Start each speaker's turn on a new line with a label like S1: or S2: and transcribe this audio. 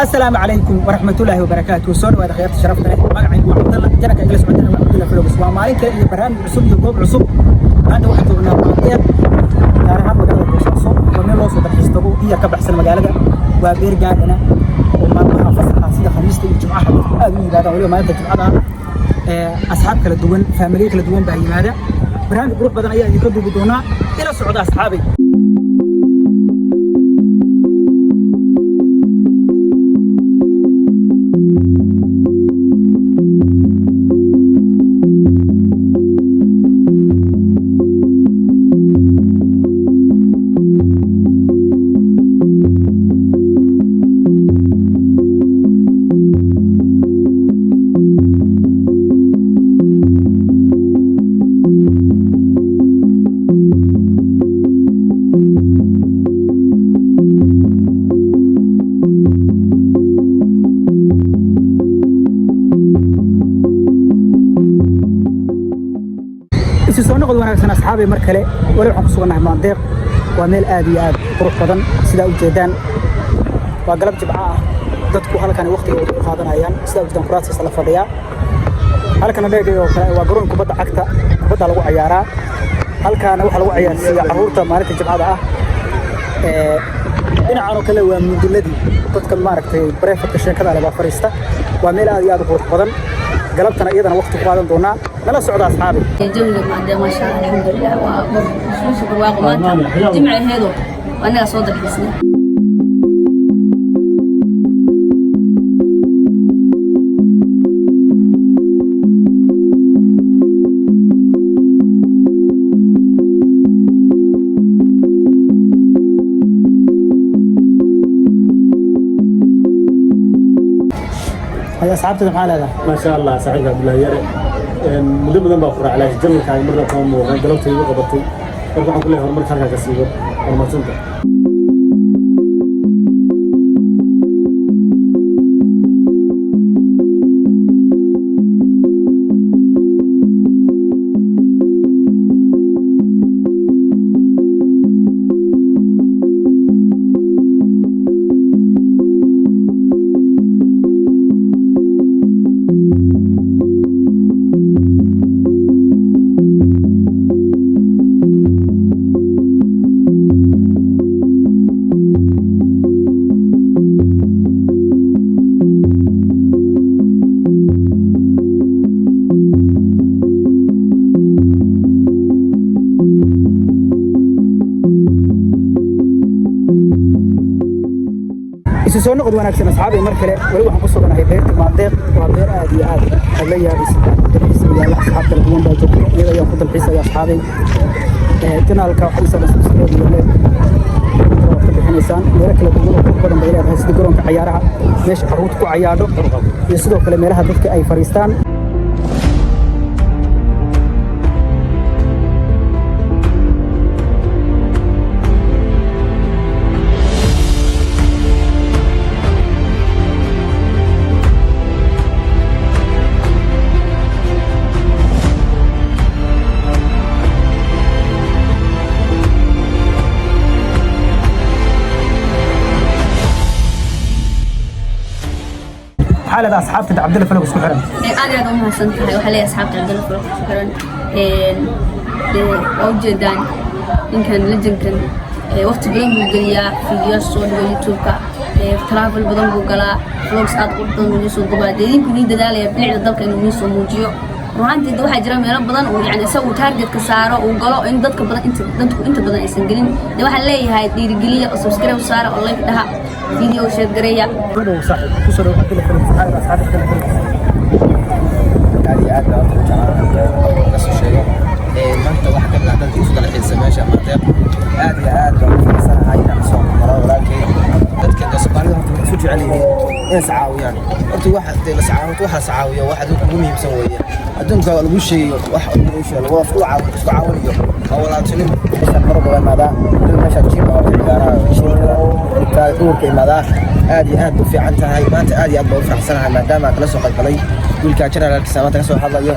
S1: السلام عليكم ورحمة الله وبركاته. سؤال وهذا خيارات شرفنا مقعد وعبد الله جنك إجلس عندنا وعبد الله فلوس ومالك برهان عصب يقوم عصب هذا واحد من المناطق ترى هم مقالة بوساسو ومن لوسو بحسته هي كبحسن مقالة وبيرجعنا وما فصل سيدة خميس الجمعة هذه هذا ولا ما يبدأ الجمعة أصحاب كلا دوون فاميلي كلا دوون بهي هذا برهان بروح بدنا أيه يكذبوا بدونا إلى السعودية أصحابي. سونا قد وناكسن أصحابي مركلة ولا حق سونا مناطق وميل آديات قروح بدن سدا وجدان وقلب تبعه dadku halkan waqti ay u qaadanayaan sida wajdan kuraas isla fadhiya halkan leeyahay waa garoon kubadda cagta kubadda lagu ciyaaraa halkan waxa lagu ciyaarsiiyaa caruurta maalinta jimcada ah dhinacan oo kale waa muduladii dadka maaragtay breefadka sheekada laba fariista waa meel aad iyo aad u qurux badan galabtana iyadana waqti ku qaadan doona nala socda asxaabi
S2: jawiga maadaama ma sha Allah alxamdulillah waa soo barwaaqo maanta jimcaheedo anaga soo dalxisnay
S1: يا أصحابتي معنا
S3: ما شاء الله سعيد عبد الله يرى مدمر بفرع على الجمل كان مرة كم وقلبت يقبضتي أرجع كلها هرمر كان كسيبه وما تنتهي
S1: سونا قد وناكسن أصحابي مركلة ولا واحد قصة أنا هي بيت مناطق وبير آدي عاد اللي يابس الحسن يا أصحاب تلقون بيجوا يلا يأخذ الحسن يا أصحابي كنا لك حسن بس ولا الإنسان مركلة بيقولوا كلهم بيلعب هسه يقولون كعيارها ليش عروض كعيارهم يصيروا كل مرة هذيك أي فريستان حالة أصحاب عبد الله فلوس كحرن.
S2: أنا أقوم هالسنة وحلي أصحاب عبد الله فلوس كحرن. وجدان إن كان لجن كان وقت بدن بوجليا فيديو صور يوتيوب كا ترافل بدن بوجلا فلوس أتقطن ونسوا قبادين كني دلالة بلعب الضبط إنه نسوا موجيو. ruuxantii dad waxa jira meelo badan oo yani isagu target ka saaro oo galo in dadka badan inta badan aysan gelin waxa leeyahay dhiirigeliya oo subscribe saaro oo like dhaha video share gareeya
S1: صح kusoo dhaw hadii la furo saxaabada asxaabta
S4: kali aad baa u jeclaan ka soo sheego maanta waxa ka dhacday dadka isku dalxiisa meesha maanta aad iyo aad baa u fiirsanahay inaan soo maro walaalkay dadka Soomaalidu waxay isku jecel yihiin in sacaawiyaan horta waxa la sacaawiyo waxa ugu muhiimsan weeye adduunka lagu sheeyo wax ugu sheego waa isku caawinayo hawlaatinin meeshan mar badan maada meesha jiiba oo ciyaaraha shirkada inta duurka imaada aad iyo aad u fiican tahay maanta aad iyo aad baa u faraxsanahay maadaama kala soo qayb galay wiilka jaraal ka soo hadlayo